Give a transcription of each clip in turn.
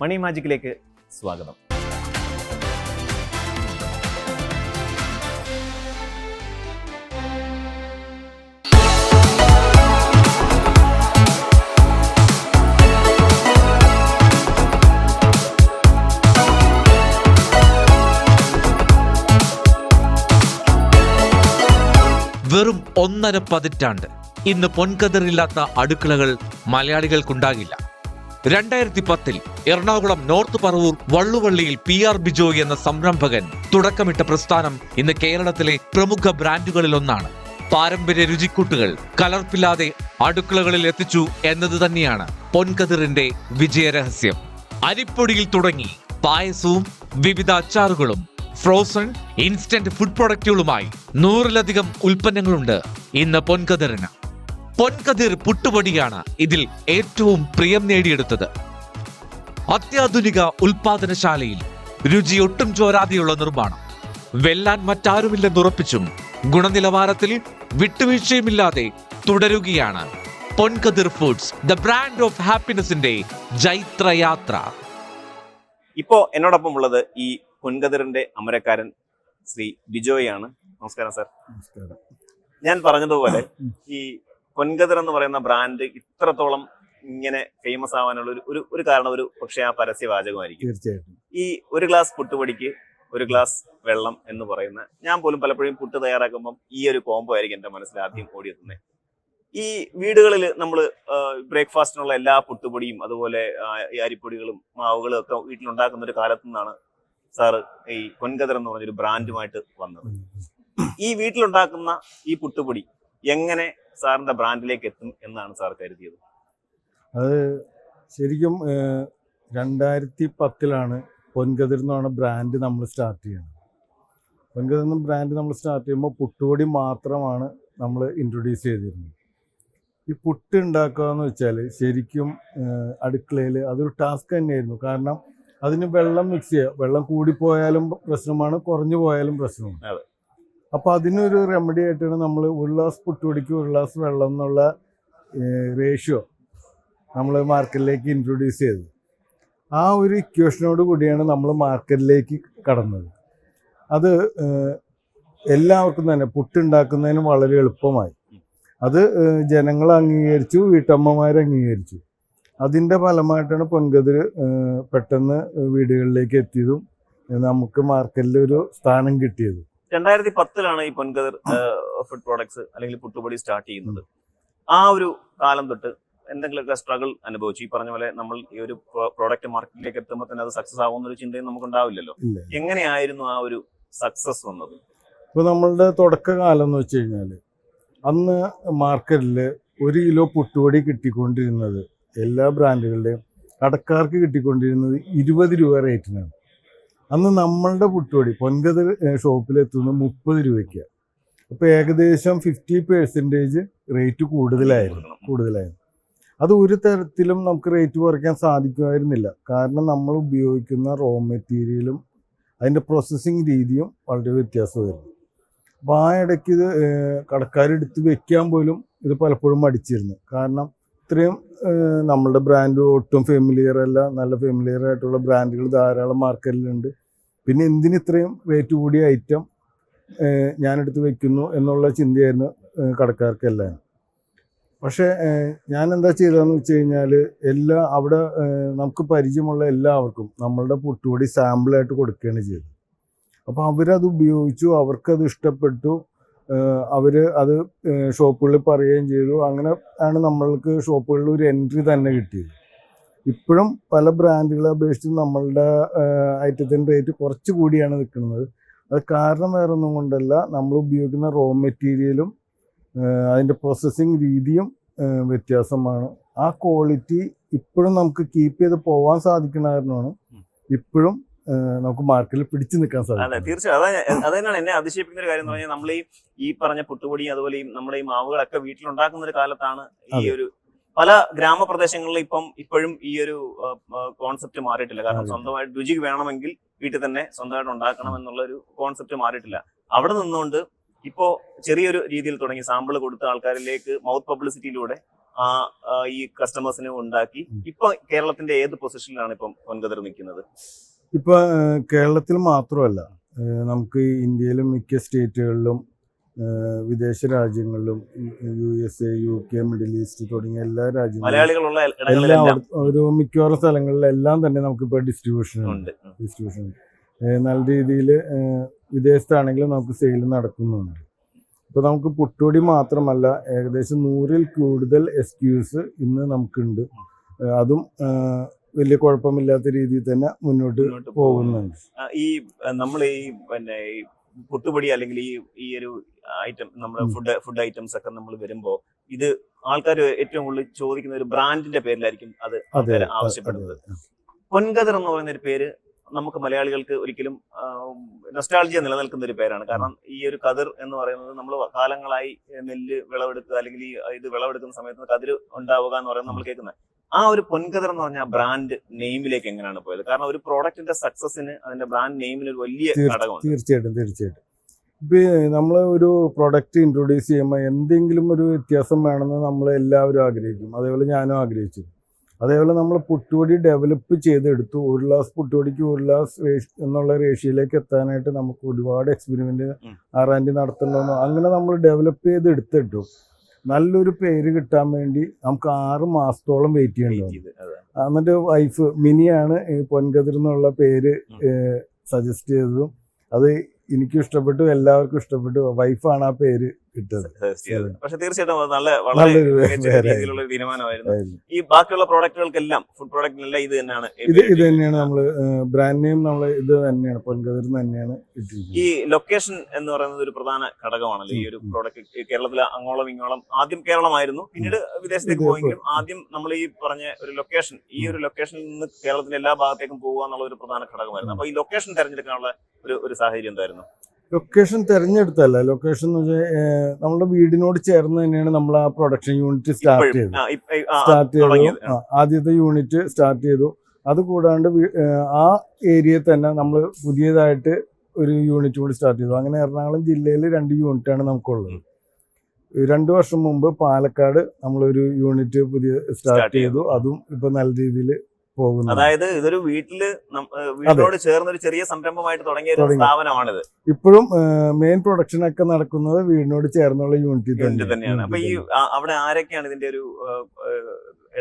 മണി മാജിക്കിലേക്ക് സ്വാഗതം. വെറും 1.5 പതിറ്റാണ്ട് ഇന്ന് പൊൻകതിറില്ലാത്ത അടുക്കളകൾ മലയാളികൾക്കുണ്ടാകില്ല. 2010 എറണാകുളം നോർത്ത് പറവൂർ വള്ളുവള്ളിയിൽ PR ബിജോയ് എന്ന സംരംഭകൻ തുടക്കമിട്ട പ്രസ്ഥാനം ഇന്ന് കേരളത്തിലെ പ്രമുഖ ബ്രാൻഡുകളിലൊന്നാണ്. പാരമ്പര്യ രുചിക്കൂട്ടുകൾ കലർപ്പില്ലാതെ അടുക്കളകളിൽ എത്തിച്ചു എന്നത് തന്നെയാണ് പൊൻകതിറിന്റെ വിജയരഹസ്യം. അരിപ്പൊടിയിൽ തുടങ്ങി പായസവും വിവിധ അച്ചാറുകളും ഫ്രോസൺ ഇൻസ്റ്റന്റ് ഫുഡ് പ്രൊഡക്റ്റുകളുമായി 100-ലധികം ഉൽപ്പന്നങ്ങളുണ്ട് ഇന്ന് പൊൻകതിറിന്. പൊൻകതിർ പുട്ടുപൊടിയാണ് ഇതിൽ ഏറ്റവും പ്രിയം നേടിയെടുത്തത്. അത്യാധുനിക ഉൽപാദനശാലയിൽ രുചി ഒട്ടും ചോരാതെയുള്ള നിർമ്മാണം, വെല്ലാൻ മറ്റാരുമില്ലെന്നുറപ്പിച്ചും ഗുണനിലവാരത്തിൽ വിട്ടുവീഴ്ചയുമില്ലാതെ തുടരുകയാണ് പൊൻകതിർ ഫുഡ്സ്, ദ ബ്രാൻഡ് ഓഫ് ഹാപ്പിനെസിന്റെ ജൈത്രയാത്ര. ഇപ്പോ എന്നോടൊപ്പം ഉള്ളത് ഈ പൊൻകതിറിന്റെ അമരക്കാരൻ ശ്രീ ബിജോയ് ആണ്. നമസ്കാരം സാർ. നമസ്കാരം. ഞാൻ പറഞ്ഞതുപോലെ ഈ പൊൻകതിർ എന്ന് പറയുന്ന ബ്രാൻഡ് ഇത്രത്തോളം ഇങ്ങനെ ഫേമസ് ആവാനുള്ള ഒരു കാരണം പക്ഷേ ആ പരസ്യവാചകമായിരിക്കും. തീർച്ചയായിട്ടും. ഈ ഒരു ഗ്ലാസ് പുട്ടുപൊടിക്ക് ഒരു ഗ്ലാസ് വെള്ളം എന്ന് പറയുന്ന, ഞാൻ പോലും പലപ്പോഴും പുട്ട് തയ്യാറാക്കുമ്പം ഈ ഒരു കോംബോ ആയിരിക്കും എൻ്റെ മനസ്സിൽ ആദ്യം ഓടിയെത്തുന്നത്. ഈ വീടുകളിൽ നമ്മൾ ബ്രേക്ക്ഫാസ്റ്റിനുള്ള എല്ലാ പുട്ടുപൊടിയും അതുപോലെ ഈ അരിപ്പൊടികളും മാവുകളും ഒക്കെ വീട്ടിലുണ്ടാക്കുന്ന ഒരു കാലത്തു നിന്നാണ് സാറ് ഈ പൊൻകതിർ എന്ന് പറഞ്ഞൊരു ബ്രാൻഡുമായിട്ട് വന്നത്. ഈ വീട്ടിലുണ്ടാക്കുന്ന ഈ പുട്ടുപൊടി എങ്ങനെ സാറിന്റെ ബ്രാൻഡിലേക്ക് എത്തും എന്നാണ് സാർ കരുതിയത്? അത് ശരിക്കും 2010 പൊൻകതിർ എന്ന് പറഞ്ഞ ബ്രാൻഡ് നമ്മൾ സ്റ്റാർട്ട് ചെയ്യുന്നത്. പൊൻകതിർ എന്ന ബ്രാൻഡ് നമ്മൾ സ്റ്റാർട്ട് ചെയ്യുമ്പോൾ പുട്ടുപൊടി മാത്രമാണ് നമ്മൾ ഇൻട്രൊഡ്യൂസ് ചെയ്തിരുന്നത്. ഈ പുട്ട് ഉണ്ടാക്കുക എന്ന് വെച്ചാൽ ശരിക്കും അടുക്കളയിൽ അതൊരു ടാസ്ക് തന്നെയായിരുന്നു. കാരണം അതിന് വെള്ളം മിക്സ് ചെയ്യുക, വെള്ളം കൂടിപ്പോയാലും പ്രശ്നമാണ്, കുറഞ്ഞു പോയാലും പ്രശ്നമാണ്. അപ്പോൾ അതിനൊരു റെമഡി ആയിട്ടാണ് നമ്മൾ ഒരു ഗ്ലാസ് പുട്ടുപൊടിക്ക് ഒരു ഗ്ലാസ് വെള്ളം എന്നുള്ള റേഷ്യോ നമ്മൾ മാർക്കറ്റിലേക്ക് ഇൻട്രൊഡ്യൂസ് ചെയ്തത്. ആ ഒരു ഇക്വേഷനോട് കൂടിയാണ് നമ്മൾ മാർക്കറ്റിലേക്ക് കടന്നത്. അത് എല്ലാവർക്കും തന്നെ പുട്ടുണ്ടാക്കുന്നതിന് വളരെ എളുപ്പമായി. അത് ജനങ്ങൾ അംഗീകരിച്ചു, വീട്ടമ്മമാർ അംഗീകരിച്ചു. അതിൻ്റെ ഫലമായിട്ടാണ് പൊൻകതിർ പെട്ടെന്ന് വീടുകളിലേക്ക് എത്തിയതും നമുക്ക് മാർക്കറ്റിൽ ഒരു സ്ഥാനം കിട്ടിയത്. 2010 ഈ പൊൻകതിർ ഫുഡ് പ്രോഡക്ട്സ് അല്ലെങ്കിൽ പുട്ടുപൊടി സ്റ്റാർട്ട് ചെയ്യുന്നത്. ആ ഒരു കാലം തൊട്ട് എന്തെങ്കിലുമൊക്കെ സ്ട്രഗിൾ അനുഭവിച്ചു? ഈ പറഞ്ഞ പോലെ നമ്മൾ ഈ ഒരു പ്രോഡക്റ്റ് മാർക്കറ്റിലേക്ക് എത്തുമ്പോൾ തന്നെ അത് സക്സസ് ആവുന്ന ഒരു ചിന്തയും നമുക്ക് ഉണ്ടാവില്ലല്ലോ. എങ്ങനെയായിരുന്നു ആ ഒരു സക്സസ് വന്നത്? ഇപ്പോൾ നമ്മളുടെ തുടക്കകാലം എന്ന് വെച്ച് കഴിഞ്ഞാൽ അന്ന് മാർക്കറ്റിൽ 1 കിലോ പുട്ടുപൊടി കിട്ടിക്കൊണ്ടിരുന്നത് എല്ലാ ബ്രാൻഡുകളുടെയും കടക്കാർക്ക് കിട്ടിക്കൊണ്ടിരുന്നത് 20 രൂപ റേറ്റിനാണ്. അന്ന് നമ്മളുടെ പുട്ടുപൊടി പൊൻകതിർ ഷോപ്പിലെത്തുന്നത് 30 രൂപയ്ക്ക്. അപ്പോൾ ഏകദേശം 50% റേറ്റ് കൂടുതലായിരുന്നു. അത് ഒരു തരത്തിലും നമുക്ക് റേറ്റ് കുറയ്ക്കാൻ സാധിക്കുമായിരുന്നില്ല. കാരണം നമ്മൾ ഉപയോഗിക്കുന്ന റോ മെറ്റീരിയലും അതിൻ്റെ പ്രോസസ്സിങ് രീതിയും വളരെ വ്യത്യാസമായിരുന്നു. അപ്പോൾ ആ ഇടയ്ക്ക് ഇത് കടക്കാരെടുത്ത് വെക്കാൻ പോലും ഇത് പലപ്പോഴും മടിച്ചിരുന്നു. കാരണം ഇത്രയും നമ്മളുടെ ബ്രാൻഡ് ഒട്ടും ഫെമിലിയർ അല്ല, നല്ല ഫെമിലിയർ ആയിട്ടുള്ള ബ്രാൻഡുകൾ ധാരാളം മാർക്കറ്റിലുണ്ട്. പിന്നെ എന്തിന് ഇത്രയും റേറ്റ് കൂടിയ ഐറ്റം ഞാനെടുത്ത് വെക്കുന്നു എന്നുള്ള ചിന്തയായിരുന്നു കടക്കാർക്കെല്ലാം. പക്ഷേ ഞാൻ എന്താ ചെയ്തതെന്ന് വെച്ച് കഴിഞ്ഞാൽ അവിടെ നമുക്ക് പരിചയമുള്ള എല്ലാവർക്കും നമ്മളുടെ പുട്ടുപൊടി സാമ്പിളായിട്ട് കൊടുക്കുകയാണ് ചെയ്തത്. അപ്പോൾ അവരത് ഉപയോഗിച്ചു, അവർക്കത് ഇഷ്ടപ്പെട്ടു, അവർ അത് ഷോപ്പുകളിൽ പറയുകയും ചെയ്തു. അങ്ങനെ ആണ് നമ്മൾക്ക് ഷോപ്പുകളിൽ ഒരു എൻട്രി തന്നെ കിട്ടിയത്. ഇപ്പോഴും പല ബ്രാൻഡുകളെ അപേക്ഷിച്ച് നമ്മളുടെ ഐറ്റത്തിൻ്റെ റേറ്റ് കുറച്ച് കൂടിയാണ് നിൽക്കുന്നത്. അത് കാരണം വേറെ ഒന്നും കൊണ്ടല്ല, നമ്മൾ ഉപയോഗിക്കുന്ന റോ മെറ്റീരിയലും അതിൻ്റെ പ്രോസസ്സിങ് രീതിയും വ്യത്യാസമാണ്. ആ ക്വാളിറ്റി ഇപ്പോഴും നമുക്ക് കീപ്പ് ചെയ്ത് പോകാൻ സാധിക്കുന്ന കാരണമാണ് ഇപ്പോഴും നമുക്ക് മാർക്കറ്റിൽ പിടിച്ചു നിൽക്കാൻ സാധിക്കും. അതെ, തീർച്ചയായും. അത് തന്നെയാണ് എന്നെ അതിശയിപ്പിക്കുന്ന ഒരു കാര്യം എന്ന് പറഞ്ഞാൽ, നമ്മൾ ഈ പറഞ്ഞ പുട്ടുപൊടിയും അതുപോലെ നമ്മുടെ ഈ മാവുകളൊക്കെ വീട്ടിലുണ്ടാക്കുന്ന ഒരു കാലത്താണ് ഈ ഒരു പല ഗ്രാമപ്രദേശങ്ങളിൽ ഇപ്പോഴും ഈ ഒരു കോൺസെപ്റ്റ് മാറിയിട്ടില്ല. കാരണം സ്വന്തമായിട്ട് രുചി വേണമെങ്കിൽ വീട്ടിൽ തന്നെ സ്വന്തമായിട്ട് ഉണ്ടാക്കണം എന്നുള്ള ഒരു കോൺസെപ്റ്റ് മാറിയിട്ടില്ല. അവിടെ നിന്നുകൊണ്ട് ഇപ്പോ ചെറിയൊരു രീതിയിൽ തുടങ്ങി സാമ്പിൾ കൊടുത്ത ആൾക്കാരിലേക്ക് മൗത്ത് പബ്ലിസിറ്റിയിലൂടെ ഈ കസ്റ്റമേഴ്സിന് ഉണ്ടാക്കി ഇപ്പൊ കേരളത്തിന്റെ ഏത് പൊസിഷനിലാണ് ഇപ്പം പൊൻകതിർ നിൽക്കുന്നത്? ഇപ്പൊ കേരളത്തിൽ മാത്രമല്ല, നമുക്ക് ഇന്ത്യയിലും മിക്ക സ്റ്റേറ്റുകളിലും വിദേശ രാജ്യങ്ങളിലും USA, UK, മിഡിൽ ഈസ്റ്റ് തുടങ്ങിയ എല്ലാ രാജ്യങ്ങളിലും മലയാളികളുള്ള എല്ലാം ഇടങ്ങളിലെല്ലാം ഒരു മിക്കവാറും സ്ഥലങ്ങളിലെല്ലാം തന്നെ നമുക്കിപ്പോൾ ഡിസ്ട്രിബ്യൂഷൻ ഉണ്ട്. നല്ല രീതിയിൽ വിദേശത്താണെങ്കിലും നമുക്ക് സെയിൽ നടക്കുന്നുണ്ട്. ഇപ്പോൾ നമുക്ക് പുട്ടുപൊടി മാത്രമല്ല, ഏകദേശം 100-ൽ കൂടുതൽ SKUs ഇന്ന് നമുക്കുണ്ട്. അതും വലിയ കുഴപ്പമില്ലാത്ത രീതിയിൽ തന്നെ മുന്നോട്ട് പോകുന്നുണ്ട്. ഈ നമ്മൾ ഈ പിന്നെ ഈ പുട്ടുപൊടി അല്ലെങ്കിൽ ഈ ഒരു ഐറ്റം നമ്മുടെ ഫുഡ് ഐറ്റംസ് ഒക്കെ നമ്മൾ വരുമ്പോ ഇത് ആൾക്കാർ ഏറ്റവും കൂടുതൽ ചോദിക്കുന്ന ഒരു ബ്രാൻഡിന്റെ പേരിലായിരിക്കും അത് ആവശ്യപ്പെടുന്നത്. പൊൻകതിർ എന്ന് പറയുന്ന ഒരു പേര് നമുക്ക് മലയാളികൾക്ക് ഒരിക്കലും നൊസ്റ്റാൾജിയ നിലനിൽക്കുന്ന ഒരു പേരാണ്. കാരണം ഈ ഒരു കതിർ എന്ന് പറയുന്നത് നമ്മൾ കാലങ്ങളായി നെല്ല് വിളവെടുക്കുക അല്ലെങ്കിൽ ഇത് വിളവെടുക്കുന്ന സമയത്ത് കതിർ ഉണ്ടാവുക എന്ന് പറയുന്നത് നമ്മൾ കേൾക്കുന്നത്. ആ ഒരു പൊൻകതിർ എന്ന് പറഞ്ഞ ബ്രാൻഡ് നെയിമിലേക്ക് എങ്ങനെയാണ് പോയത്? കാരണം ഒരു പ്രോഡക്റ്റിന്റെ സക്സസിന് അതിന്റെ ബ്രാൻഡ് നെയിമിന് ഒരു വലിയ ഘടകമാണ്. തീർച്ചയായിട്ടും. ഇപ്പൊ നമ്മൾ ഒരു പ്രൊഡക്റ്റ് ഇൻട്രൊഡ്യൂസ് ചെയ്യുമ്പോൾ എന്തെങ്കിലും ഒരു വ്യത്യാസം വേണമെന്ന് നമ്മൾ എല്ലാവരും ആഗ്രഹിക്കും. അതേപോലെ ഞാനും ആഗ്രഹിച്ചു. അതേപോലെ നമ്മൾ പുട്ടുപൊടി ഡെവലപ്പ് ചെയ്തെടുത്തു. 1 ഗ്ലാസ് പുട്ടുപൊടിക്ക് 1 ഗ്ലാസ് എന്നുള്ള റേഷ്യോയിലേക്ക് എത്താനായിട്ട് നമുക്ക് ഒരുപാട് എക്സ്പെരിമെന്റ് R&D നടത്തണമെന്നോ അങ്ങനെ നമ്മൾ ഡെവലപ്പ് ചെയ്തെടുത്തിട്ടു. നല്ലൊരു പേര് കിട്ടാൻ വേണ്ടി നമുക്ക് 6 മാസത്തോളം വെയിറ്റ് ചെയ്യേണ്ടി. എന്നിട്ട് വൈഫ് മിനിയാണ് ഈ പൊൻകതിർ എന്നുള്ള പേര് സജസ്റ്റ് ചെയ്തതും. അത് എനിക്കും ഇഷ്ടപ്പെട്ടു, എല്ലാവർക്കും ഇഷ്ടപ്പെട്ടു. വൈഫാണ് ആ പേര് ഇട്ടത്. പക്ഷെ തീർച്ചയായിട്ടും വളരെ രീതിയിലുള്ള ഒരു തീരുമാനമായിരുന്നു. ഈ ബാക്കിയുള്ള പ്രോഡക്റ്റുകൾക്കെല്ലാം ഫുഡ് പ്രോഡക്റ്റിനെല്ലാം ഇത് തന്നെയാണ് നമ്മള് ബ്രാൻഡ് നെയിം നമ്മൾ ഇത് തന്നെയാണ്, പൊൻകതിർ തന്നെയാണ് ഇട്ടിരിക്കുന്നത്. ഈ ലൊക്കേഷൻ എന്ന് പറയുന്നത് ഒരു പ്രധാന ഘടകമാണല്ലോ ഈ ഒരു പ്രോഡക്റ്റ്. കേരളത്തിലെ അങ്ങോളം ഇങ്ങോളം, ആദ്യം കേരളമായിരുന്നു, പിന്നീട് വിദേശത്തേക്ക് പോയെങ്കിലും ആദ്യം നമ്മൾ ഈ പറഞ്ഞ ഒരു ലൊക്കേഷൻ, ഈ ഒരു ലൊക്കേഷനിൽ നിന്ന് കേരളത്തിന്റെ എല്ലാ ഭാഗത്തേക്കും പോകുക എന്നുള്ള ഒരു പ്രധാന ഘടകമായിരുന്നു. അപ്പൊ ഈ ലൊക്കേഷൻ തിരഞ്ഞെടുക്കാനുള്ള ഒരു സാഹചര്യം എന്തായിരുന്നു? ലൊക്കേഷൻ തിരഞ്ഞെടുത്തല്ല, ലൊക്കേഷൻ എന്ന് വെച്ചാൽ നമ്മുടെ വീടിനോട് ചേർന്ന് തന്നെയാണ് നമ്മൾ ആ പ്രൊഡക്ഷൻ യൂണിറ്റ് സ്റ്റാർട്ട് ചെയ്തു. ആദ്യത്തെ യൂണിറ്റ് സ്റ്റാർട്ട് ചെയ്തു. അതുകൂടാണ്ട് ആ ഏരിയയിൽ തന്നെ നമ്മൾ പുതിയതായിട്ട് ഒരു യൂണിറ്റ് കൂടി സ്റ്റാർട്ട് ചെയ്തു. അങ്ങനെ എറണാകുളം ജില്ലയിൽ 2 യൂണിറ്റാണ് നമുക്കുള്ളത്. 2 വർഷം മുമ്പ് പാലക്കാട് നമ്മളൊരു യൂണിറ്റ് പുതിയ സ്റ്റാർട്ട് ചെയ്തു. അതും ഇപ്പൊ നല്ല രീതിയിൽ പോകുന്നു. അതായത് ഇതൊരു വീട്ടിനോട് ചേർന്ന ഒരു ചെറിയ സംരംഭമായിട്ട് തുടങ്ങിയ ഒരു സ്ഥാപനമാണിത്. ഇപ്പോഴും മെയിൻ പ്രൊഡക്ഷൻ ഒക്കെ നടക്കുന്നത് വീടിനോട് ചേർന്നുള്ള യൂണിറ്റിൽ തന്നെയാണ്. അപ്പൊ ഈ അവിടെ ആരൊക്കെയാണ് ഇതിന്റെ ഒരു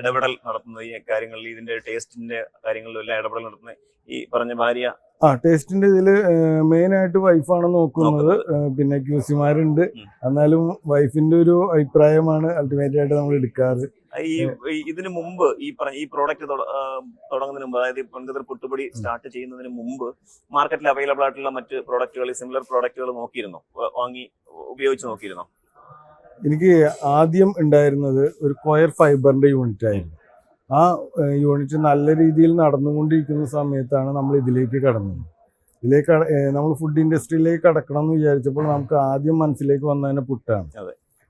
ഇടപെടൽ നടത്തുന്നത്? ഈ കാര്യങ്ങളിൽ, ഇതിന്റെ ടേസ്റ്റിന്റെ കാര്യങ്ങളിലും എല്ലാം ഇടപെടൽ നടത്തുന്നത് ഈ പറഞ്ഞ ഭാര്യ? ടേസ്റ്റിന്റെ ഇതില് മെയിൻ ആയിട്ട് വൈഫാണ് നോക്കുന്നത്. പിന്നെ ക്യൂസിമാരുണ്ട്. എന്നാലും വൈഫിന്റെ ഒരു അഭിപ്രായമാണ് അൾട്ടിമേറ്റ് ആയിട്ട് നമ്മൾ എടുക്കാറ്. ഇതിനു മുമ്പ് ഈ പ്രോഡക്റ്റ് തുടങ്ങുന്നതിന് മുമ്പ്, അതായത് പൊൻകതിർ പുട്ടുപൊടി സ്റ്റാർട്ട് ചെയ്യുന്നതിന് മുമ്പ് മാർക്കറ്റിൽ അവൈലബിൾ ആയിട്ടുള്ള മറ്റ് പ്രോഡക്റ്റുകൾ, സിമിലർ പ്രോഡക്റ്റുകൾ ഉപയോഗിച്ച് നോക്കിയിരുന്നോ? എനിക്ക് ആദ്യം ഉണ്ടായിരുന്നത് ഒരു കൊയർ ഫൈബറിന്റെ യൂണിറ്റ് ആയിരുന്നു. ആ യൂണിറ്റ് നല്ല രീതിയിൽ നടന്നുകൊണ്ടിരിക്കുന്ന സമയത്താണ് നമ്മൾ ഇതിലേക്ക് കടന്നത്. നമ്മൾ ഫുഡ് ഇൻഡസ്ട്രിയിലേക്ക് കടക്കണം എന്ന് വിചാരിച്ചപ്പോൾ നമുക്ക് ആദ്യം മനസ്സിലേക്ക് വന്നതിന് പുട്ടാണ്.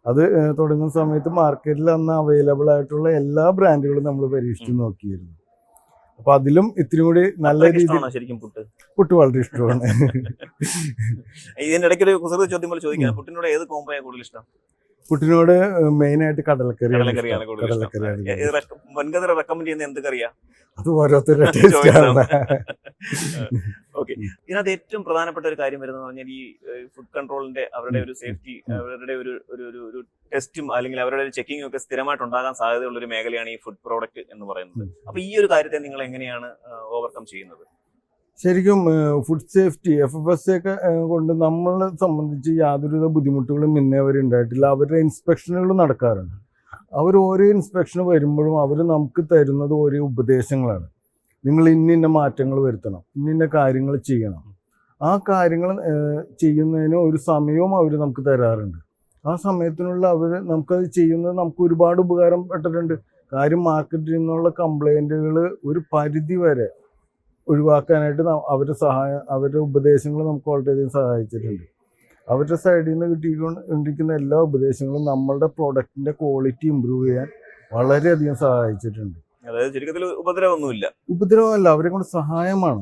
അത് തുടങ്ങുന്ന സമയത്ത് മാർക്കറ്റിൽ അന്ന് അവൈലബിൾ ആയിട്ടുള്ള എല്ലാ ബ്രാൻഡുകളും നമ്മൾ പരീക്ഷിച്ച് നോക്കിയിരുന്നു. അപ്പൊ അതിലും ഇത്തിരി കൂടി നല്ല രീതിയിൽ ശരിക്കും പുട്ട് വളരെ ഇഷ്ടമാണ്. ഇതിന്റെ ഇടയ്ക്ക് ഒരു കുസൃതി ചോദ്യം പോലെ ചോദിക്കാം, പുട്ടിനോട് ഏത് കോംബോയാണ് കൂടുതൽ ഇഷ്ടം? പുട്ടിനോട് മെയിൻ ആയിട്ട് കടലക്കറിയാണ്. പൊൻകതിർ റെക്കമെൻഡ് ചെയ്യുന്ന എന്ത് കറിയാ? അത് ഓരോരുത്തരുടെ ടേസ്റ്റാണ്. ഓക്കെ, ഇതിനകത്ത് ഏറ്റവും പ്രധാനപ്പെട്ട ഒരു കാര്യം വരുന്നത് പറഞ്ഞാൽ ഈ ഫുഡ് കൺട്രോളിന്റെ അവരുടെ ഒരു സേഫ്റ്റി, അവരുടെ ഒരു ടെസ്റ്റും അല്ലെങ്കിൽ അവരുടെ ഒരു ചെക്കിങ്ങും ഒക്കെ സ്ഥിരമായിട്ട് ഉണ്ടാകാൻ സാധ്യതയുള്ള ഒരു മേഖലയാണ് ഈ ഫുഡ് പ്രോഡക്റ്റ് എന്ന് പറയുന്നത്. അപ്പൊ ഈ ഒരു കാര്യത്തെ നിങ്ങൾ എങ്ങനെയാണ് ഓവർകം ചെയ്യുന്നത്? ശരിക്കും ഫുഡ് സേഫ്റ്റി FFSA ഒക്കെ കൊണ്ട് നമ്മളെ സംബന്ധിച്ച് യാതൊരുവിധ ബുദ്ധിമുട്ടുകളും ഇന്നേ വരെ ഉണ്ടായിട്ടില്ല. അവരുടെ ഇൻസ്പെക്ഷനുകൾ നടക്കാറുണ്ട്. അവർ ഓരോ ഇൻസ്പെക്ഷന് വരുമ്പോഴും അവർ നമുക്ക് തരുന്നത് ഓരോ ഉപദേശങ്ങളാണ്. നിങ്ങൾ ഇന്ന മാറ്റങ്ങൾ വരുത്തണം, ഇന്ന കാര്യങ്ങൾ ചെയ്യണം. ആ കാര്യങ്ങൾ ചെയ്യുന്നതിന് ഒരു സമയവും അവർ നമുക്ക് തരാറുണ്ട്. ആ സമയത്തിനുള്ള അവർ നമുക്കത് ചെയ്യുന്നത് നമുക്ക് ഒരുപാട് ഉപകാരപ്പെട്ടിട്ടുണ്ട്. കാര്യം മാർക്കറ്റിൽ നിന്നുള്ള കംപ്ലൈൻറ്റുകൾ ഒരു പരിധി വരെ ഒഴിവാക്കാനായിട്ട് അവരുടെ ഉപദേശങ്ങൾ നമുക്ക് വളരെയധികം സഹായിച്ചിട്ടുണ്ട്. അവരുടെ സൈഡിൽ നിന്ന് കിട്ടിക്കൊണ്ടിരിക്കുന്ന എല്ലാ ഉപദേശങ്ങളും നമ്മളുടെ പ്രോഡക്റ്റിന്റെ ക്വാളിറ്റി ഇമ്പ്രൂവ് ചെയ്യാൻ വളരെയധികം സഹായിച്ചിട്ടുണ്ട്. അതായത് ചുരുക്കത്തിൽ ഉപദ്രവമൊന്നുമില്ല, അവരെ കൊണ്ട് സഹായമാണ്.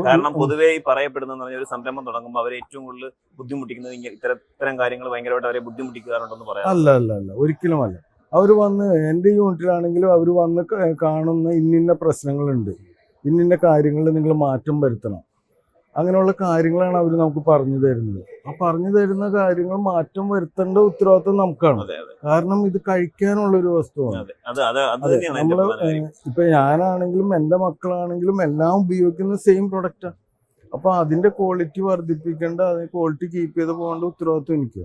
കാരണം പൊതുവെ ഈ പറയപ്പെടുന്ന ഒരു സംരംഭം തുടങ്ങുമ്പോൾ അവരെ ഏറ്റവും കൂടുതൽ ബുദ്ധിമുട്ടിക്കുന്നത് ഇത്തരം കാര്യങ്ങൾ ഭയങ്കരമായിട്ട് അവരെ ബുദ്ധിമുട്ടിക്കാറുണ്ടെന്ന് പറയാം. അല്ല, ഒരിക്കലും അല്ല. അവർ വന്ന് എൻ്റെ യൂണിറ്റിലാണെങ്കിലും അവർ വന്ന് കാണുന്ന ഇന്നിന്ന പ്രശ്നങ്ങളുണ്ട്, ഇന്നിന്ന കാര്യങ്ങളിൽ നിങ്ങൾ മാറ്റം വരുത്തണം, അങ്ങനെയുള്ള കാര്യങ്ങളാണ് അവർ നമുക്ക് പറഞ്ഞു തരുന്നത്. ആ പറഞ്ഞു തരുന്ന കാര്യങ്ങൾ മാറ്റം വരുത്തേണ്ട ഉത്തരവാദിത്വം നമുക്കാണ്. കാരണം ഇത് കഴിക്കാനുള്ളൊരു വസ്തുവാണ്. നമ്മള് ഇപ്പൊ ഞാനാണെങ്കിലും എൻ്റെ മക്കളാണെങ്കിലും എല്ലാം ഉപയോഗിക്കുന്ന സെയിം പ്രൊഡക്റ്റാണ്. അപ്പൊ അതിന്റെ ക്വാളിറ്റി വർദ്ധിപ്പിക്കേണ്ട, അതിന് ക്വാളിറ്റി കീപ്പ് ചെയ്ത് പോകേണ്ട ഉത്തരവാദിത്വം എനിക്ക്.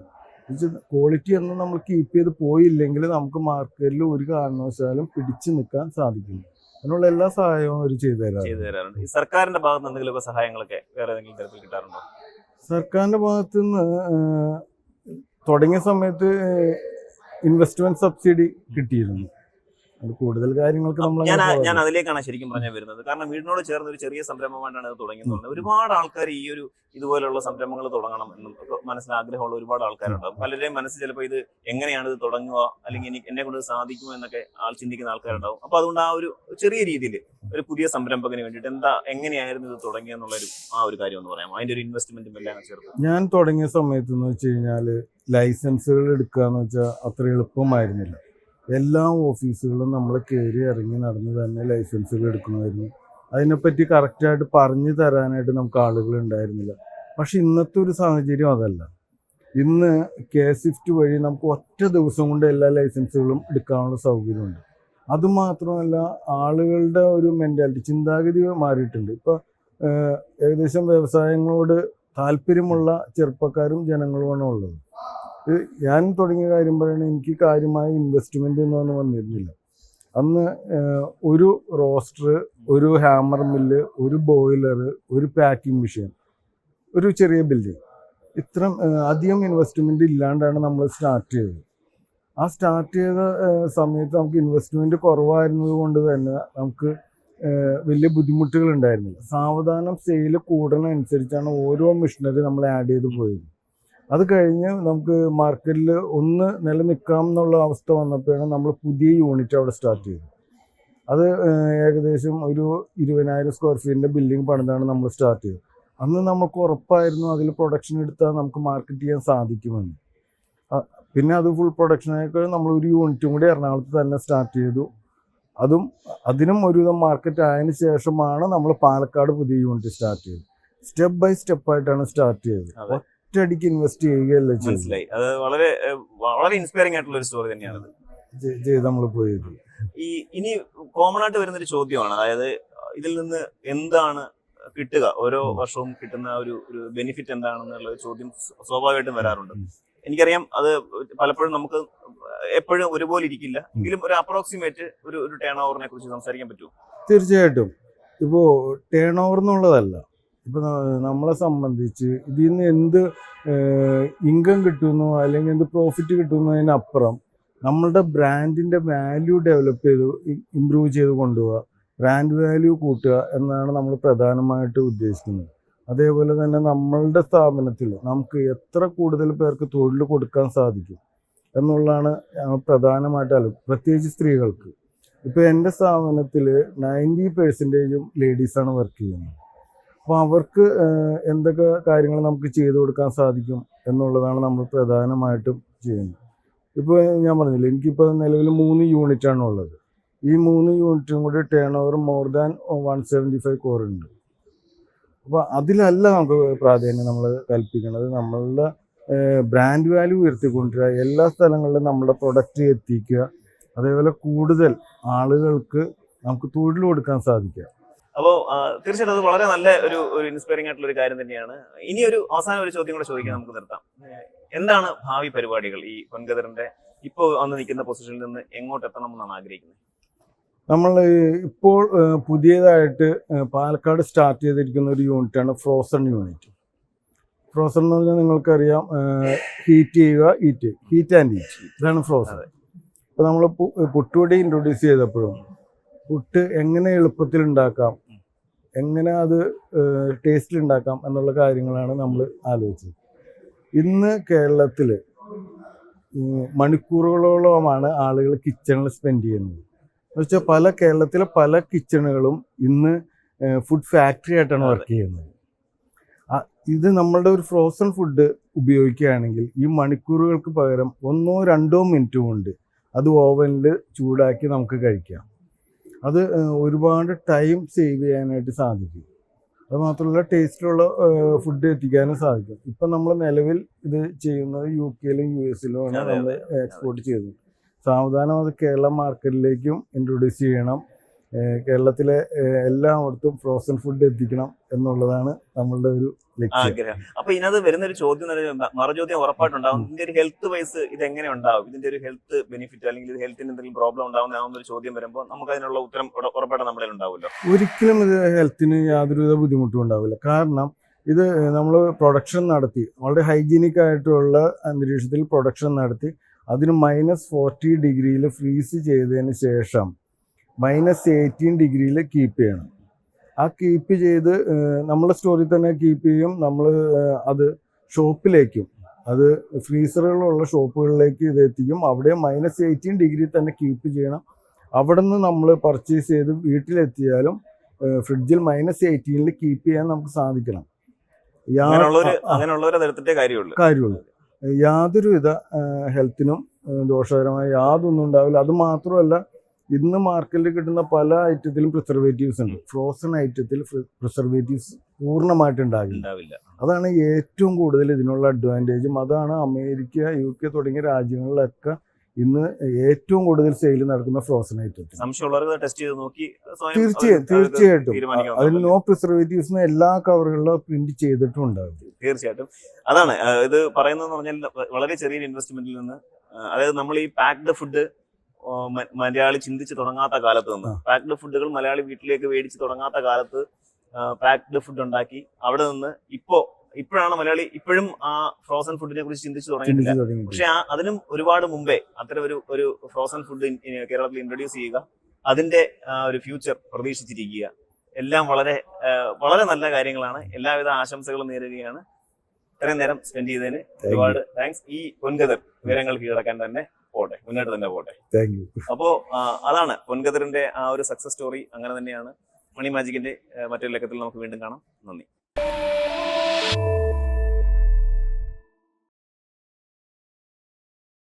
ക്വാളിറ്റി ഒന്നും നമ്മൾ കീപ്പ് ചെയ്ത് പോയില്ലെങ്കിൽ നമുക്ക് മാർക്കറ്റിൽ ഒരു കാരണവശാലും പിടിച്ചു നിൽക്കാൻ സാധിക്കില്ല. അതിനുള്ള എല്ലാ സഹായവും അവർ ചെയ്തു തരാറുണ്ട്. ഈ സർക്കാരിന്റെ ഭാഗത്ത് എന്തെങ്കിലുമൊക്കെ സഹായങ്ങളൊക്കെ വേറെ ഏതെങ്കിലും തരത്തിൽ കിട്ടാറുണ്ടോ? സർക്കാരിന്റെ ഭാഗത്തു നിന്ന് തുടങ്ങിയ സമയത്ത് ഇൻവെസ്റ്റ്മെന്റ് സബ്സിഡി കിട്ടിയിരുന്നു. അത് കൂടുതൽ കാര്യങ്ങൾക്ക് ഞാൻ അതിലേക്കാണ് ശരിക്കും പറഞ്ഞാൽ വരുന്നത്. കാരണം വീടിനോട് ചേർന്ന് ഒരു ചെറിയ സംരംഭമായിട്ടാണ് അത് തുടങ്ങിയത്. ഒരുപാട് ആൾക്കാർ ഈ ഒരു ഇതുപോലുള്ള സംരംഭങ്ങൾ തുടങ്ങണം എന്നും മനസ്സിൽ ആഗ്രഹമുള്ള ഒരുപാട് ആൾക്കാരുണ്ടാവും. പലരുടെയും മനസ്സിൽ ചിലപ്പോൾ ഇത് എങ്ങനെയാണ് ഇത് തുടങ്ങുക, അല്ലെങ്കിൽ എന്നെ കൊണ്ട് സാധിക്കുമോ എന്നൊക്കെ ചിന്തിക്കുന്ന ആൾക്കാരുണ്ടാവും. അപ്പൊ അതുകൊണ്ട് ആ ഒരു ചെറിയ രീതിയിൽ ഒരു പുതിയ സംരംഭകന് വേണ്ടിയിട്ട് എങ്ങനെയായിരുന്നു ഇത് തുടങ്ങിയെന്നുള്ളൊരു ആ ഒരു കാര്യം ഒന്ന് പറയാം. അതിന്റെ ഒരു ഇൻവെസ്റ്റ്മെന്റും എല്ലാം ചേർത്ത്. ഞാൻ തുടങ്ങിയ സമയത്ത് എന്ന് വെച്ച് കഴിഞ്ഞാൽ ലൈസൻസുകൾ എടുക്കുക എന്ന് വെച്ചാൽ അത്ര എളുപ്പമായിരുന്നില്ല. എല്ലാ ഓഫീസുകളും നമ്മൾ കയറി ഇറങ്ങി നടന്ന് തന്നെ ലൈസൻസുകൾ എടുക്കണമായിരുന്നു. അതിനെപ്പറ്റി കറക്റ്റായിട്ട് പറഞ്ഞു തരാനായിട്ട് നമുക്ക് ആളുകൾ ഉണ്ടായിരുന്നില്ല. പക്ഷെ ഇന്നത്തെ ഒരു സാഹചര്യം അതല്ല. ഇന്ന് കെ-സ്വിഫ്റ്റ് വഴി നമുക്ക് ഒറ്റ ദിവസം കൊണ്ട് എല്ലാ ലൈസൻസുകളും എടുക്കാനുള്ള സൗകര്യമുണ്ട്. അതുമാത്രമല്ല, ആളുകളുടെ ഒരു മെൻറ്റാലിറ്റി, ചിന്താഗതി മാറിയിട്ടുണ്ട്. ഇപ്പോൾ ഏകദേശം വ്യവസായങ്ങളോട് താല്പര്യമുള്ള ചെറുപ്പക്കാരും ജനങ്ങളുമാണ് ഉള്ളത്. ഞാൻ തുടങ്ങിയ കാര്യം പറയുന്നത്, എനിക്ക് കാര്യമായ ഇൻവെസ്റ്റ്മെൻ്റ് ഒന്നും വന്നിരുന്നില്ല. അന്ന് ഒരു റോസ്റ്റർ, ഒരു ഹാമർ മില്ല്, ഒരു ബോയിലർ, ഒരു പാക്കിംഗ് മെഷീൻ, ഒരു ചെറിയ ബിൽഡിംഗ്, ഇത്രയും അധികം ഇൻവെസ്റ്റ്മെൻ്റ് ഇല്ലാണ്ടാണ് നമ്മൾ സ്റ്റാർട്ട് ചെയ്തത്. ആ സ്റ്റാർട്ട് ചെയ്ത സമയത്ത് നമുക്ക് ഇൻവെസ്റ്റ്മെൻറ്റ് കുറവായിരുന്നത് കൊണ്ട് തന്നെ നമുക്ക് വലിയ ബുദ്ധിമുട്ടുകൾ ഉണ്ടായിരുന്നില്ല. സാവധാനം സെയിൽ കൂടുന്നതനുസരിച്ചാണ് ഓരോ മെഷീനറി നമ്മൾ ആഡ് ചെയ്ത് പോയത്. അത് കഴിഞ്ഞ് നമുക്ക് മാർക്കറ്റിൽ ഒന്ന് നിലനിൽക്കാം എന്നുള്ള അവസ്ഥ വന്നപ്പോഴാണ് നമ്മൾ പുതിയ യൂണിറ്റ് അവിടെ സ്റ്റാർട്ട് ചെയ്തത്. അത് ഏകദേശം ഒരു 20,000 സ്ക്വയർ ഫീറ്റിൻ്റെ ബിൽഡിംഗ് പണിതാണ് നമ്മൾ സ്റ്റാർട്ട് ചെയ്തത്. അന്ന് നമുക്ക് ഉറപ്പായിരുന്നു അതിൽ പ്രൊഡക്ഷൻ എടുത്താൽ നമുക്ക് മാർക്കറ്റ് ചെയ്യാൻ സാധിക്കുമെന്ന്. പിന്നെ അത് ഫുൾ പ്രൊഡക്ഷനൊക്കെ നമ്മൾ ഒരു യൂണിറ്റും കൂടി എറണാകുളത്ത് തന്നെ സ്റ്റാർട്ട് ചെയ്തു. അതിനും ഒരുവിധം മാർക്കറ്റ് ആയതിനു ശേഷമാണ് നമ്മൾ പാലക്കാട് പുതിയ യൂണിറ്റ് സ്റ്റാർട്ട് ചെയ്തത്. സ്റ്റെപ്പ് ബൈ സ്റ്റെപ്പായിട്ടാണ് സ്റ്റാർട്ട് ചെയ്തത്. ഒറ്റയടിക്ക് ഇൻവെസ്റ്റ് ചെയ്യുകയല്ല മനസ്സിലായി. അത് വളരെ വളരെ ഇൻസ്പയറിംഗ് ആയിട്ടുള്ള ഒരു സ്റ്റോറി തന്നെയാണ് നമ്മൾ പോയത്. ഇനി കോമൺ ആയിട്ട് വരുന്നൊരു ചോദ്യമാണ്, അതായത് ഇതിൽ നിന്ന് എന്താണ് കിട്ടുക, ഓരോ വർഷവും കിട്ടുന്ന ഒരു ബെനിഫിറ്റ് എന്താണെന്നുള്ള ചോദ്യം സ്വാഭാവികമായിട്ടും വരാറുണ്ട്. എനിക്കറിയാം അത് പലപ്പോഴും നമുക്ക് എപ്പോഴും ഒരുപോലെ ഇരിക്കില്ല, എങ്കിലും ഒരു അപ്രോക്സിമേറ്റ് ഒരു ടേൺ ഓവറിനെ കുറിച്ച് സംസാരിക്കാൻ പറ്റുമോ? തീർച്ചയായിട്ടും. ഇപ്പോൾ ടേൺ ഓവർ എന്നുള്ളതല്ല, ഇപ്പോൾ നമ്മളെ സംബന്ധിച്ച് ഇതിൽ നിന്ന് എന്ത് ഇൻകം കിട്ടുന്നു അല്ലെങ്കിൽ എന്ത് പ്രോഫിറ്റ് കിട്ടുന്നതിനപ്പുറം നമ്മളുടെ ബ്രാൻഡിൻ്റെ വാല്യൂ ഡെവലപ്പ് ചെയ്ത് ഇമ്പ്രൂവ് ചെയ്ത് കൊണ്ടുപോവുക, ബ്രാൻഡ് വാല്യൂ കൂട്ടുക എന്നാണ് നമ്മൾ പ്രധാനമായിട്ട് ഉദ്ദേശിക്കുന്നത്. അതേപോലെ തന്നെ നമ്മളുടെ സ്ഥാപനത്തിൽ നമുക്ക് എത്ര കൂടുതൽ പേർക്ക് തൊഴിൽ കൊടുക്കാൻ സാധിക്കും എന്നുള്ളതാണ് പ്രധാനമായിട്ട് പ്രത്യേകിച്ച് സ്ത്രീകൾക്ക്. ഇപ്പോൾ എൻ്റെ സ്ഥാപനത്തിൽ 90% ലേഡീസാണ് വർക്ക് ചെയ്യുന്നത്. അപ്പോൾ അവർക്ക് എന്തൊക്കെ കാര്യങ്ങൾ നമുക്ക് ചെയ്തു കൊടുക്കാൻ സാധിക്കും എന്നുള്ളതാണ് നമ്മൾ പ്രധാനമായിട്ടും ചെയ്യുന്നത്. ഇപ്പോൾ ഞാൻ പറഞ്ഞില്ല, എനിക്കിപ്പോൾ നിലവിൽ 3 യൂണിറ്റാണ് ഉള്ളത്. ഈ 3 യൂണിറ്റും കൂടി turn over more than 175 crore ഉണ്ട്. അപ്പോൾ അതിലല്ല നമുക്ക് പ്രാധാന്യം നമ്മൾ കൽപ്പിക്കുന്നത്. നമ്മളുടെ ബ്രാൻഡ് വാല്യൂ ഉയർത്തിക്കൊണ്ടിരിക്കുക, എല്ലാ സ്ഥലങ്ങളിലും നമ്മുടെ പ്രൊഡക്റ്റ് എത്തിക്കുക, അതേപോലെ കൂടുതൽ ആളുകൾക്ക് നമുക്ക് തൊഴിൽ കൊടുക്കാൻ സാധിക്കുക. അപ്പോൾ തീർച്ചയായിട്ടും അത് വളരെ നല്ല ഒരു ഇൻസ്പയറിംഗ് ആയിട്ടുള്ള ഒരു കാര്യം തന്നെയാണ്. ഇനി അവസാന ഒരു ചോദ്യം കൂടെ ചോദിക്കാൻ നമുക്ക് നിർത്താം. എന്താണ് ഭാവി പരിപാടികൾ? ഈ പൊൻകതിറിന്റെ ഇപ്പോൾ വന്ന് നിൽക്കുന്ന പൊസിഷനിൽ നിന്ന് എങ്ങോട്ട് എത്തണം എന്നാണ് ആഗ്രഹിക്കുന്നത്? നമ്മൾ ഇപ്പോൾ പുതിയതായിട്ട് പാലക്കാട് സ്റ്റാർട്ട് ചെയ്തിരിക്കുന്ന ഒരു യൂണിറ്റാണ് ഫ്രോസൺ യൂണിറ്റ്. ഫ്രോസൺ എന്ന് പറഞ്ഞാൽ നിങ്ങൾക്കറിയാം, ഹീറ്റ് ചെയ്യുക, ഹീറ്റ് ആൻഡ് ഈറ്റ്, ഇതാണ് ഫ്രോസൺ. ഇപ്പോൾ നമ്മൾ പുട്ടുപൊടി ഇൻട്രൊഡ്യൂസ് ചെയ്തപ്പോഴും പുട്ട് എങ്ങനെ എളുപ്പത്തിൽ ഉണ്ടാക്കാം, എങ്ങനെ അത് ടേസ്റ്റിൽ ഉണ്ടാക്കാം എന്നുള്ള കാര്യങ്ങളാണ് നമ്മൾ ആലോചിച്ചത്. ഇന്ന് കേരളത്തിൽ മണിക്കൂറുകളോളമാണ് ആളുകൾ കിച്ചണിൽ സ്പെൻഡ് ചെയ്യുന്നത്. എന്ന് വെച്ചാൽ കേരളത്തിലെ പല കിച്ചണുകളും ഇന്ന് ഫുഡ് ഫാക്ടറി ആയിട്ടാണ് വർക്ക് ചെയ്യുന്നത്. ഇത് നമ്മളുടെ ഒരു ഫ്രോസൺ ഫുഡ് ഉപയോഗിക്കുകയാണെങ്കിൽ ഈ മണിക്കൂറുകൾക്ക് പകരം 1-2 മിനിറ്റ് കൊണ്ട് അത് ഓവനിൽ ചൂടാക്കി നമുക്ക് കഴിക്കാം. അത് ഒരുപാട് ടൈം സേവ് ചെയ്യാനായിട്ട് സാധിക്കും. അത് മാത്രമല്ല ടേസ്റ്റിലുള്ള ഫുഡ് എത്തിക്കാനും സാധിക്കും. ഇപ്പം നമ്മൾ നിലവിൽ ഇത് ചെയ്യുന്നത് UK-ലും US-ലുമാണ് നമ്മൾ എക്സ്പോർട്ട് ചെയ്യുന്നത്. സാവധാനം അത് കേരള മാർക്കറ്റിലേക്കും ഇൻട്രൊഡ്യൂസ് ചെയ്യണം. കേരളത്തിലെ എല്ലായിടത്തും ഫ്രോസൺ ഫുഡ് എത്തിക്കണം എന്നുള്ളതാണ് നമ്മളുടെ ഒരു ലക്ഷ്യം. ആഗ്രഹം. അപ്പൊ ഇതിനകത്ത് വരുന്നൊരു ചോദ്യം, മറുചോദ്യം ഉറപ്പായിട്ടുണ്ടാവും. ഇതിന്റെ ഒരു ഹെൽത്ത് വൈസ് ഇത് എങ്ങനെ ഉണ്ടാവും, ഇതിന്റെ ഒരു ഹെൽത്ത് ബെനിഫിറ്റ് അല്ലെങ്കിൽ ഹെൽത്തിന് എന്തെങ്കിലും പ്രോബ്ലം ഉണ്ടാവുന്ന ഒരു ചോദ്യം വരുമ്പോൾ നമുക്ക് അതിനുള്ള ഉത്തരം ഉറപ്പായിട്ടും നമ്മുടെ ഉണ്ടാവുമല്ലോ. ഒരിക്കലും ഇത് ഹെൽത്തിന് യാതൊരുവിധ ബുദ്ധിമുട്ടും ഉണ്ടാവില്ല. കാരണം ഇത് നമ്മൾ പ്രൊഡക്ഷൻ നടത്തി വളരെ ഹൈജീനിക് ആയിട്ടുള്ള അന്തരീക്ഷത്തിൽ പ്രൊഡക്ഷൻ നടത്തി അതിന് -40 ഡിഗ്രിയിൽ ഫ്രീസ് ചെയ്തതിന് ശേഷം -18 ഡിഗ്രിയിൽ കീപ്പ് ചെയ്യണം. ആ കീപ്പ് ചെയ്ത് നമ്മൾ സ്റ്റോറിൽ തന്നെ കീപ്പ് ചെയ്യും. നമ്മൾ അത് ഷോപ്പിലേക്കും, അത് ഫ്രീസറുകളുള്ള ഷോപ്പുകളിലേക്ക് ഇത് എത്തിക്കും. അവിടെ -18 ഡിഗ്രി തന്നെ കീപ്പ് ചെയ്യണം. അവിടെ നിന്ന് നമ്മൾ പർച്ചേസ് ചെയ്ത് വീട്ടിലെത്തിയാലും ഫ്രിഡ്ജിൽ -18 കീപ്പ് ചെയ്യാൻ നമുക്ക് സാധിക്കണം. കാര്യമുള്ളൂ. യാതൊരുവിധ ഹെൽത്തിനും ദോഷകരമായ യാതൊന്നും ഉണ്ടാവില്ല. അത് മാത്രമല്ല, ഇന്ന് മാർക്കറ്റിൽ കിട്ടുന്ന പല ഐറ്റത്തിലും പ്രിസർവേറ്റീവ്സ് ഉണ്ട്. ഫ്രോസൺ ഐറ്റത്തിൽ പ്രിസർവേറ്റീവ്സ് പൂർണ്ണമായിട്ട് ഉണ്ടാവില്ല. അതാണ് ഏറ്റവും കൂടുതൽ ഇതിനുള്ള അഡ്വാൻറ്റേജും. അതാണ് അമേരിക്ക, UK തുടങ്ങിയ രാജ്യങ്ങളിലൊക്കെ ഇന്ന് ഏറ്റവും കൂടുതൽ സെയിൽ നടക്കുന്ന ഫ്രോസൺ ഐറ്റത്തിൽ. തീർച്ചയായിട്ടും അതിൽ നോ പ്രിസർവേറ്റീവ്സ് എല്ലാ കവറുകളിലും പ്രിന്റ് ചെയ്തിട്ടും ഉണ്ടാകും. തീർച്ചയായിട്ടും അതാണ് ഇത് പറയുന്നതെന്ന് പറഞ്ഞാൽ വളരെ ചെറിയൊരു ഇൻവെസ്റ്റ്മെന്റിൽ നിന്ന്, അതായത് നമ്മൾ ഈ പാക്ഡ് ഫുഡ് മലയാളി ചിന്തിച്ച് തുടങ്ങാത്ത കാലത്ത് നിന്ന്, പാക്ഡ് ഫുഡുകൾ മലയാളി വീട്ടിലേക്ക് മേടിച്ച് തുടങ്ങാത്ത കാലത്ത് പാക്ഡ് ഫുഡ് ഉണ്ടാക്കി അവിടെ നിന്ന് ഇപ്പോഴാണ് മലയാളി ഇപ്പോഴും ആ ഫ്രോസൺ ഫുഡിനെ കുറിച്ച് ചിന്തിച്ചു തുടങ്ങിയിട്ടില്ല. പക്ഷെ അതിനും ഒരുപാട് മുമ്പേ അത്തരം ഒരു ഫ്രോസൺ ഫുഡ് കേരളത്തിൽ ഇൻട്രൊഡ്യൂസ് ചെയ്യുക, അതിന്റെ ഒരു ഫ്യൂച്ചർ പ്രതീക്ഷിച്ചിരിക്കുക, എല്ലാം വളരെ വളരെ നല്ല കാര്യങ്ങളാണ്. എല്ലാവിധ ആശംസകളും നേരുകയാണ്. ഇത്രയും നേരം സ്പെൻഡ് ചെയ്തതിന് ഒരുപാട് താങ്ക്സ്. ഈ പൊൻകതിർ വിവരങ്ങൾ കീഴടക്കാൻ തന്നെ പോട്ടെ, മുന്നോട്ട് തന്നെ പോട്ടെ. Thank you. അപ്പോ അതാണ് പൊൻകതിറിന്റെ ആ ഒരു സക്സസ് സ്റ്റോറി. അങ്ങനെ തന്നെയാണ്. മണി മാജിക്കിന്റെ മറ്റൊരു ലക്കത്തിൽ നമുക്ക് വീണ്ടും കാണാം. നന്ദി.